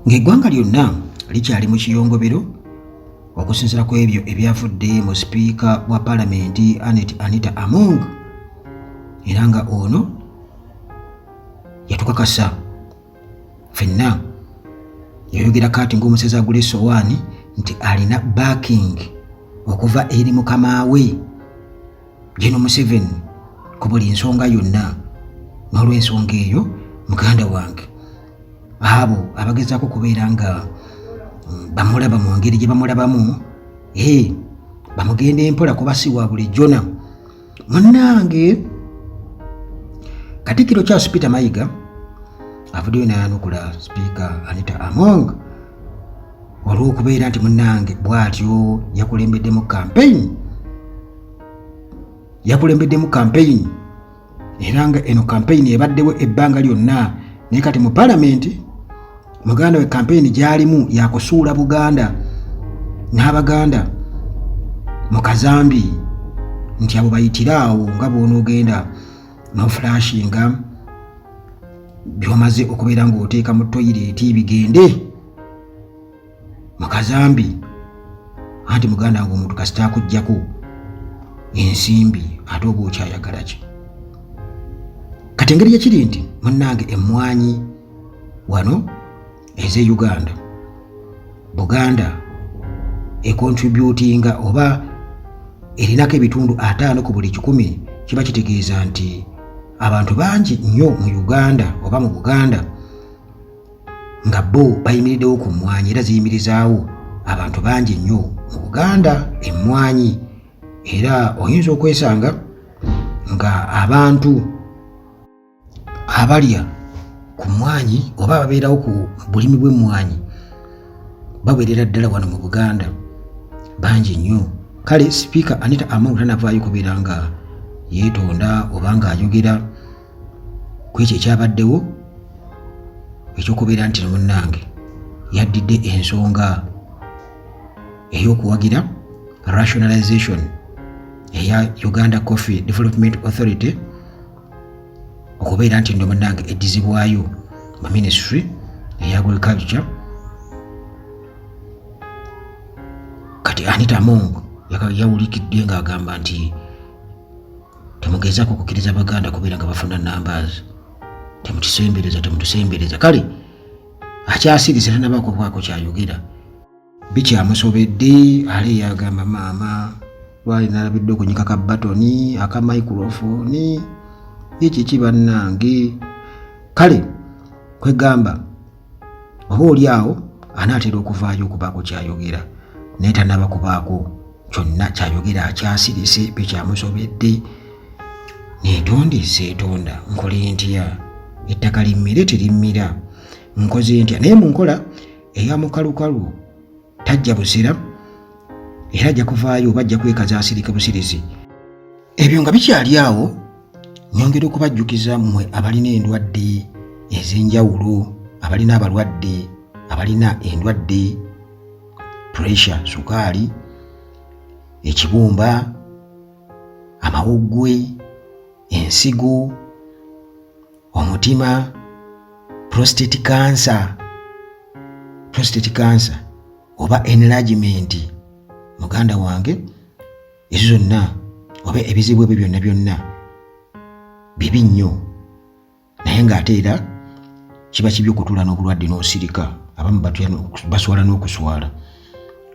ng'eggwanga lyonna likyali mu kiyongobero okusinziira ku ebyo ebyavudde mu sipiika wa paalamenti Anita Among, era nga ono yatukakasa ffenna yayogera kati ng'omusezi agula essowaani nti alina backing okuva eri mukama we General Museveni ku buli nsonga yonna. N'olw'ensonga eyo muganda wange abo abagezaako kubeera nga bamulaba mu ngeri gye bamulabamu bamugenda empola kuba si wa bulijjona. Munnange Katikkiro Charles Peter Mayiga avuddeyo n'ayanukula sipiika Anita Among olw'okubeera nti munnange bw'atyo yakulembeddemu campaign era nga eno campaign ebaddewo ebbanga lyonna, naye kati mu paalamenti muganda we campaign gy'alimu yakusuula Buganda n'Abaganda mu kazambi nti abo bayitiraawo nga bw'onoogenda n'oflashinga by'omaze okubeera ng'oteeka mu toyireeti bigende mu kazambi, anti muganda wange omuntu kasita akuggyako ensimbi ate oba okyayagala ki? Kati engeri gyekiri nti munnange emmwanyi wano ez'e Uganda, Buganda ekontributinga oba erinako ebitundu 5 ku buli 100, kiba kitegeeza nti abantu bangi nnyo mu Uganda oba mu Buganda nga bo bayimiriddewo ku mmwanyi era ziyimirizaawo abantu bangi nnyo mu Buganda emmwanyi, era oyinza okwesanga nga abantu abalya ku mmwanyi oba ababeerawo ku bulimi bw'emmwanyi bawerera ddala wano mu Buganda bangi nnyo. Kale sipiika Anita Among tanavaayo kubeera nga yeetonda oba ng'ayogera ku ekyo ekyabaddewo ekyokubeera nti munnange yaddidde ensonga ey'okuwagira rationalization eya Uganda Coffee Development Authority okubeera nti nno munnange eddizibwayo mu ministry eya agriculture. Kati Anita Among yawulikidde ng'agamba nti temugezaako kukkiriza Baganda kubeera nga bafuna numbers, temutusembereza. Kale akyasirise tanabaako bwako kyayogera, bikyamusobedde ale yagamba maama lwali nalabidde okunyika ka batoni aka microphone ekiki bannange. Kale kwegamba oba oli awo anaatera okuvaayo okubaako kyayogera naye tanaba kubaako kyonna kyayogera, akyasirise bikyamusobedde. Neetonde seetonda, nkole ntya? Ettaka limmire terimmira, nkoze ntya? Naye mu nkola eya mukalukalu tajja busira era ajja kuvaayo oba ajja kwekazaasirika busirizi. Ebyo nga bikyali awo, nyongera okubajjukiza mmwe abalina endwadde ez'enjawulo, abalina abalwadde abalina endwadde pressure, sukaali, ekibumba, amawuggwe, ensigo, omutima, prostate cancer oba enlargement, muganda wange ezo zonna oba ebizibu ebyo byonna bibi nnyo, naye ng'ate era kiba kibi okutuula n'obulwadde n'osirika. Abamu baswala n'okuswala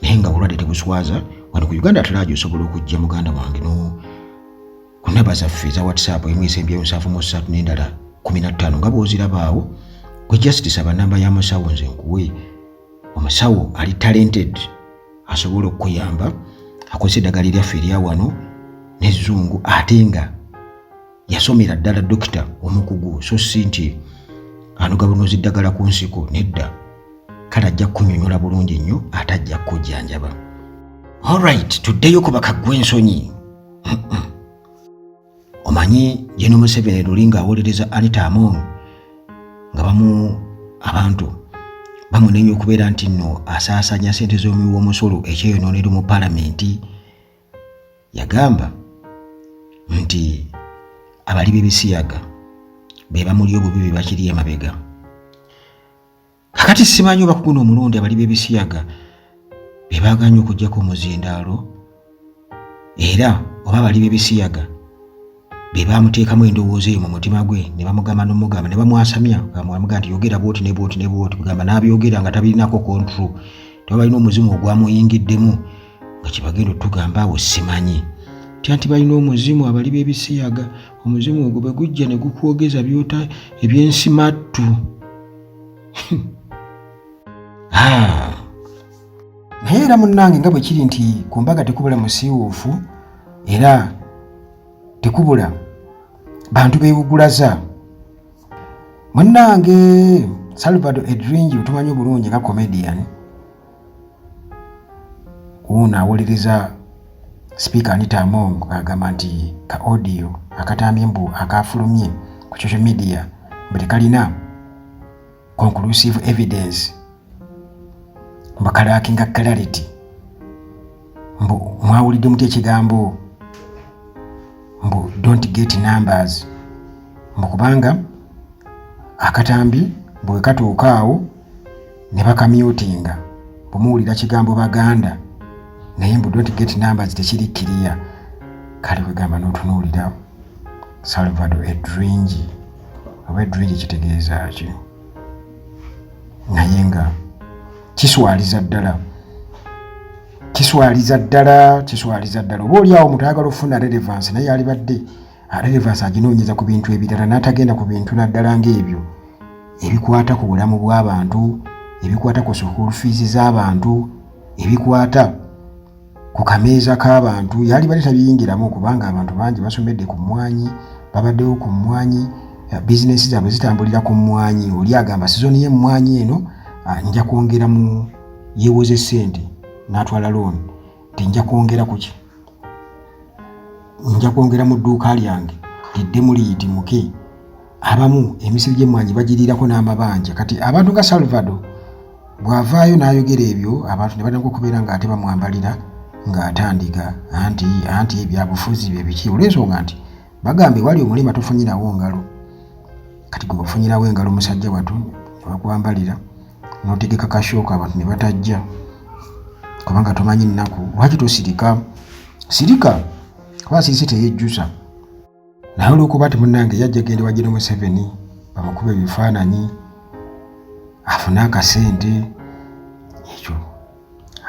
naye nga obulwadde tebuswaza. Wano ku Uganda Atalaaji osobola okujja muganda wange ku namba zaffe eza WhatsApp 173 n'endala 15 nga bw'ozirabaawo, gwe just saba namba ya musawo nze nkuwe. Omusawo ali talented, asobola okukuyamba, akozesa eddagala lyaffe erya wano n'ezzungu ate nga yasomera ddala dokita omukugu, so si nti anoga bunozi ddagala ku nsiko, nedda. Kale ajja kunnyonnyola bulungi nnyo ate ajja kujjanjaba. Alright, tuddeyo ku bakaggwa ensonyi. Omanyi General Museveni lulinga awolereza Anita Among nga abantu bamunenya okubeera nti nno asaasanya ssente z'omuwi w'omusolo ekyeyonoonero mu paalamenti. Yagamba nti abali b'ebisiyaga be bamuli obubi bakiri emabega. Kakati kati simanyi oba kuguno omulundi abali b'ebisiyaga be baaganya okuggyako omuzindaalo era oba abali b'ebisiyaga be baamuteekamu endowooza eyo mu mutima gwe ne bamugamba n'omugamba ne bamwasamya bamugamba nti yogera bwoti ne bwoti ne bwoti kugamba n'abyogera nga tabirinako control teba balina omuzimu ogwamuyingiddemu nga kibagenda otugamba awo simanyi nti balina omuzimu abali b'ebisiyaga omuzimu ogwo bwe gujja ne gukwogeza byota ebyensimattu naye era munnange nga bwe kiri nti ku mbaga tekubula musiiwuufu era tekubula bantu beewugulaza. Munnange Salvador Edringi otumanyi obulungi nga comedian uno awolereza Speaker Anita Among agamba nti ka audio akatambye mbu akafulumye ku social media mbu tekalina conclusive evidence mbu kalaakinga clarity mbu mwawulidde muti ekigambo mbu don't get numbers mbu kubanga akatambi bwe katuuka awo ne bakamyutinga bumuwulira kigambo baganda naye mbu don't get numbers tekiri kiriya kale wegamba n'otunuulira Salvador Edringi oba Edringi kitegeeza ki naye nga kiswaliza ddala oba oli awo omuntu ayagala okufuna relevance naye alibadde relevance aginoonyeza ku bintu ebirala n'atagenda ku bintu naddala ng'ebyo ebikwata ku bulamu bw'abantu ebikwata ku school fees z'abantu ebikwata ku kameeza k'abantu yalibadde tabiyingiramu kubanga abantu bangi basomedde ku mmwanyi babaddewo ku mmwanyi bizinesi zaabwe zitambulira ku mmwanyi oli agamba sizoni y'emmwanyi eno nja kwongera mu yeewoze ssente n'atwala loan nti nja kwongera kuki nja kwongera mu dduuka lyange liddemu liyitimuke abamu emisiri gy'emmwanyi bagiriirako n'amabanja kati abantu nga Salvador bw'avaayo n'ayogera ebyo abantu ne batandika okubeera ng'ate bamwambalira ng'atandika anti ebyabufuzi bye biki olw'ensonga nti bagambe wali omulema tofunyirawo ngalo kati gwe bafunyirawo engalo musajja wattu ne bakwambalira n'otegeka kashooka abantu ne batajja kubanga tomanyi nnaku lwaki tosirika sirika kuba sirise teyejjusa naye olw'okuba timunnange yajja gende wa General Museveni bamukuba ebifaananyi afune akasente ekyo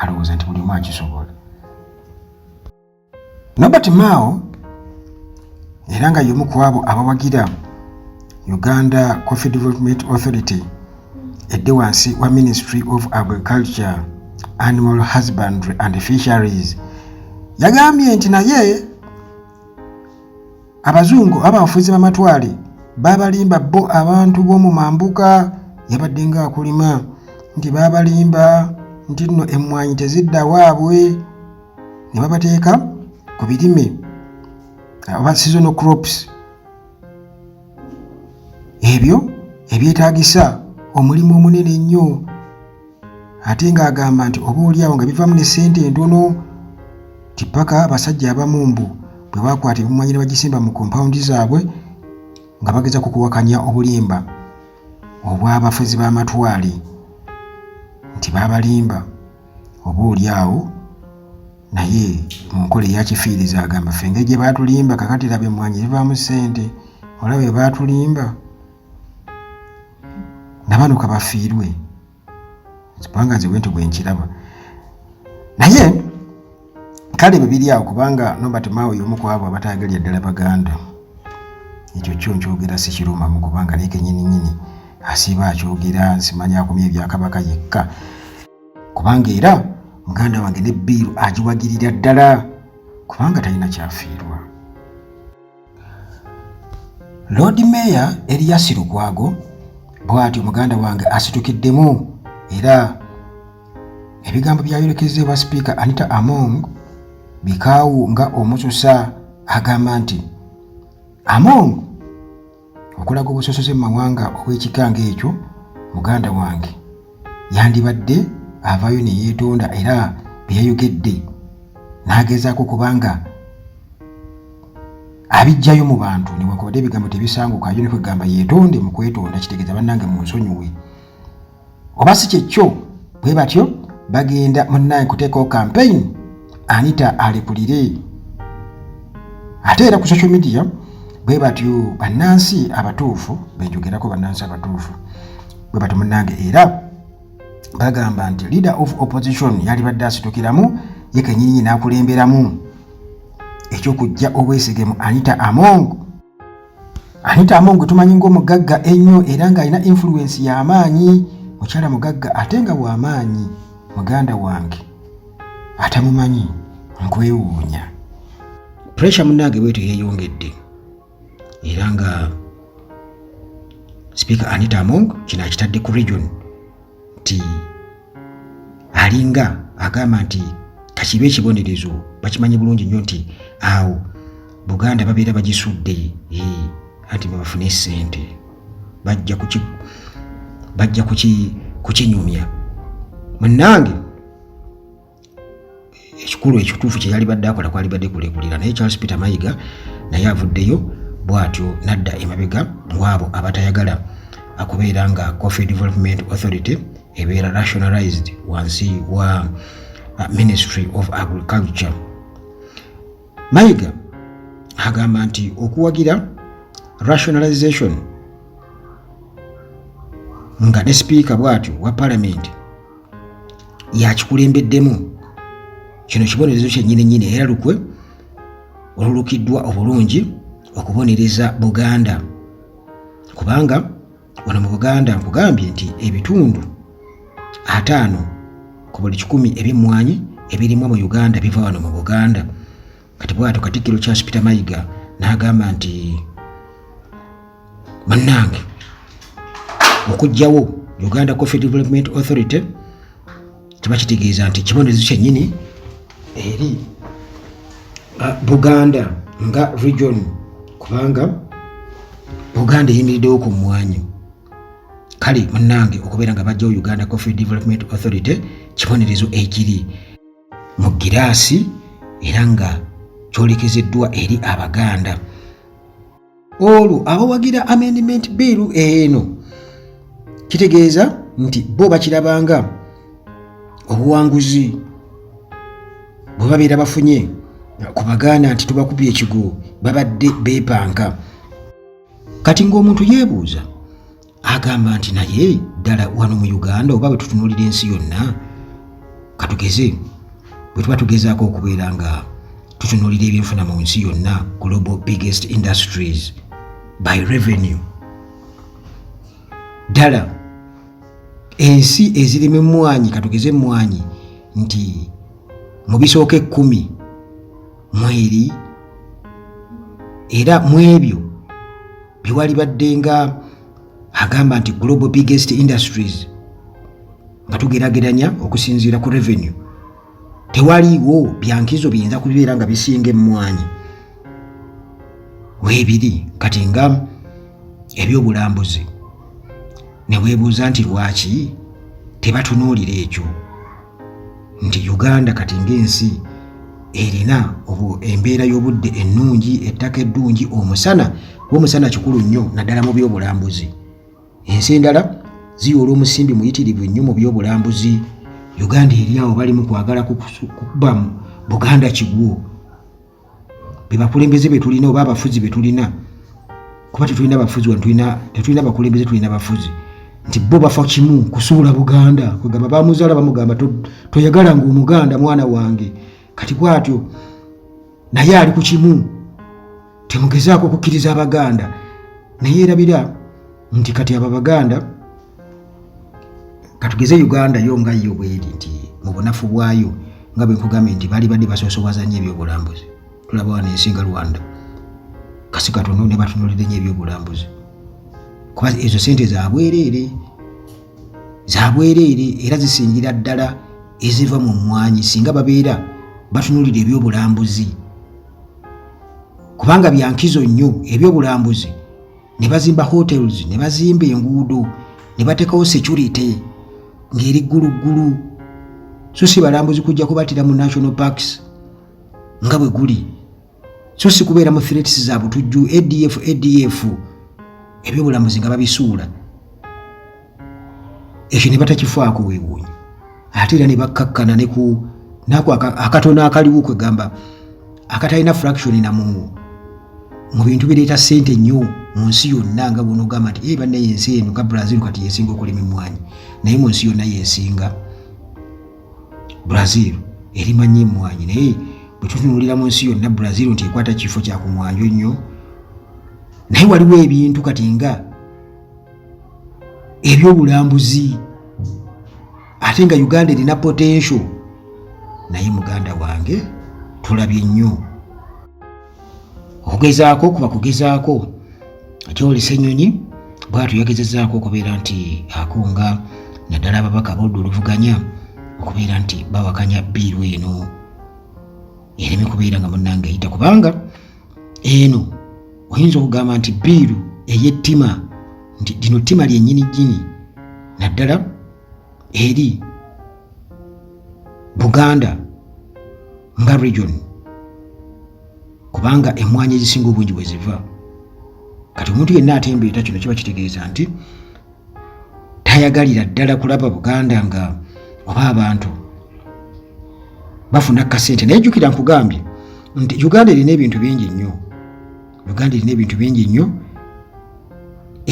alowooza nti buli omu akisobola. Norbert Mao era nga y'omu ku abo abawagira Uganda Coffee Development Authority edde wansi wa Ministry of Agriculture, Animal Husbandry and Fisheries yagambye nti naye abazungu abafuzi b'amatwale babalimba bo abantu b'omu mambuka yabadde nga akulima nti babalimba nti nno emmwanyi tezidda waabwe ne babateeka ku birime aba seasonal crops ebyo ebyetaagisa omulimu omunene ennyo ate ng'agamba nti oba oliawo nga bivaamu ne ssente entono ti paka abasajja abamu mbu bwe bakwata ebimwanyi ne bagisimba mu kompawundi zaabwe nga bageza ku kuwakanya obulimba obw'abafuzi b'amatwale nti babalimba oba oliawo naye mu nkola eyakifiiriza agamba fenge gye baatulimba kakati laba emmwanyi zivaamu ssente olaba bwe baatulimba nabano kabafiirwe kubanga nze bwentyo bwe nkiraba naye kale bwe biri awo kubanga Norbert Mao y'omu ku abo abataagalya ddala baganda ekyo kyo nkyogera si kirumamu kubanga naye kennyininyini asiiba akyogera nsimanya akomya ebyakabaka yekka kubanga era muganda wange ne Biiru agiwagirira ddala kubanga talina kyafiirwa. Lord Mayor Erias Lukwago bw'atyo muganda wange asitukiddemu era ebigambo byayolekezebwa Speaker Anita Among bikaawu nga omususa agamba nti Among okulaga obusosoze mu mawanga obw'ekika ng'ekyo muganda wange yandibadde avaayo ne yeetonda era byeyayogedde n'agezaako kubanga abijjayo mu bantu newankubadde ebigambo tebisangukayo ne kwegamba yeetonde mu kwetonda kitegeeza bannange mu nsonyiwe oba si kyekyo bwe batyo bagenda munnaye kuteekawo campaign Anita alekulire. Ate era ku social media bwe batyo bannansi abatuufu benjogerako bannansi abatuufu bwe batyo munnange era bagamba nti leader of opposition yali badde asitukiramu ye kenyinyi n'akulemberamu ekyokujja obwesigemu Anita Among. Anita Among tumanyi ng'omugagga ennyo era ng'alina influence y'amaanyi, mukyala mugagga ate nga w'amaanyi. Muganda wange atamumanyi nkwewuunya. Pressure munnange bwetyo yeeyongedde era nga Speaker Anita Among kino akitadde ku region nti alinga agamba nti kakibe ekibonerezo bakimanyi bulungi nnyo nti awo Buganda babeera bagisudde anti babafune ssente bajja kukinyumya. Munnange ekikulu ekituufu kye yali badde akola kwali badde kulekulira naye Charles Peter Mayiga naye avuddeyo bw'atyo nadda emabega waabo abatayagala akubeera nga Coffee Development Authority ebeera rationalized wansi wa Ministry of Agriculture. Mayiga agamba nti okuwagira rationalization nga ne speaker bw'atyo wa parliament yakikulembeddemu kino kibonerezo kyennyini era lukwe olulukiddwa obulungi okubonereza Buganda kubanga wano mu Buganda nkugambye nti ebitundu 5 ku buli 100 eby'emmwanyi ebirimu mu Uganda biva wano mu Buganda. Kati bw'atyo Katikkiro Charles Peter Mayiga n'agamba nti bannange okugyawo Uganda Coffee Development Authority kiba kitegeeza nti kibonerezo kyennyini eri Buganda nga region kubanga Buganda eyimiriddewo ku mmwanyi. Kale munnange okubeera nga bajjawo Uganda Coffee Development Authority kibonerezo ekiri mu giraasi era nga kyolekezeddwa eri Abaganda. Olwo abawagira amendment bill eno kitegeeza nti bo bakirabanga obuwanguzi bwe babeera bafunye ku Baganda nti tubakubye ekigo babadde beepanka. Kati ng'omuntu yeebuuza agamba nti naye ddala wano mu Uganda oba bwe tutunuulira ensi yonna katugeze bwe tuba tugezaako okubeera nga tutunuulira ebyenfuna mu nsi yonna global biggest industries by revenue ddala ensi ezirimu emmwanyi katugeze emmwanyi nti mu bisooka 10 mweri era mu ebyo biwali badde nga agamba nti global biggest industries nga tugerageranya okusinziira ku revenue tewaliwo byankizo biyinza kubeera nga bisinga emmwanyi weebiri. Kati nga ebyobulambuzi ne weebuuza nti lwaki tebatunuulira ekyo nti Uganda kati ng'ensi erina embeera y'obudde ennungi, ettaka eddungi, omusana w'omusana kikulu nnyo naddala mu byobulambuzi. Ensi endala ziyoola omusimbi muyitirivu nnyo mu byobulambuzi. Uganda eri awo bali mu kwagala kukuba mu Buganda kigwo. Bebakulembeze be tulina oba abafuzi be tulina kuba tetulina bafuzi tetulina bakulembeze tulina bafuzi nti bo bafa kimu kusuula Buganda kugamba bamuzaala bamugamba toyagala ng'Omuganda mwana wange. Kati bw'atyo naye ali ku kimu temugezaako okukkiriza Abaganda naye erabira nti kati abo Abaganda katugeze Uganda yo nga yo bweri nti mu bunafu bwayo nga bwe nkugambye nti bali badde basoosowaza nnyo ebyobulambuzi. Tulaba wano ensi nga Rwanda kasi katono ne batunuulira nnyo ebyobulambuzi kuba ezo ssente za bwereere era zisingira ddala eziva mu mmwanyi singa babeera batunuulira ebyobulambuzi kubanga byankizo nnyo ebyobulambuzi. Ne bazimba hotels, ne bazimba enguudo, ne bateekawo security ng'eri gguluggulu. So si balambuzi kujja kubatira mu national parks nga bwe guli, so si kubeera mu threats za butujju ADF ebyobulambuzi nga babisuula. ekyo ne batakifaako weewuunye ate era ne bakkakkana nako akatono akaliwo kwegamba akatalina fraction namu mu bintu bireeta ssente nnyo mu nsi yonna nga bw'ono ogamba nti banne yensi eno ka Brazil kati yesinga okulima emmwanyi naye mu nsi yonna yesinga Brazil erima nnyo emmwanyi naye bwe tutunuulira mu nsi yonna Brazil nti ekwata kifo kya ku mwanjo nnyo naye waliwo ebintu kati nga ebyobulambuzi ate nga Uganda erina potential naye muganda wange tulabye nnyo okugezaako kuba kugezaako Joel Ssenyonyi bw'atyo yagezezaako okubeera nti akunga naddala ababaka b'oludda oluvuganya okubeera nti bawakanya bbiiru eno ereme kubeera nga munnange eyita kubanga eno oyinza okugamba nti bbiiru ey'ettima nti lino ttima lyennyini jjini naddala eri Buganda nga region kubanga emmwanyi ezisinga obungi bwe ziva kati omuntu yenna atembeeta kino kiba kitegeeza nti tayagalira ddala kulaba Buganda nga oba abantu bafuna kasente naye jjukira nkugambye nti Uganda erina ebintu bingi nnyo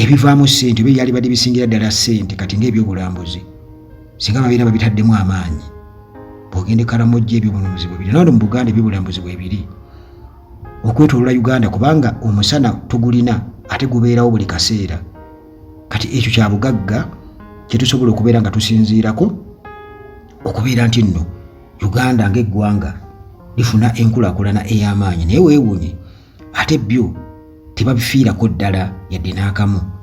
ebivaamu ssente oba ebyali badde bisingira ddala ssente kati ng'ebyobulambuzi singa babeera babitaddemu amaanyi bw'ogenda e Karamoja ebyobulambuzi bwe biri nawo mu Buganda ebyobulambuzi bwe biri okwetoolola Uganda kubanga omusana tugulina ate gubeerawo buli kaseera kati ekyo kya bugagga kye tusobola okubeera nga tusinziirako okubeera nti nno Uganda ng'eggwanga lifuna enkulaakulana ey'amaanyi naye weewuunye ate byo tebabifiirako ddala yadde n'akamu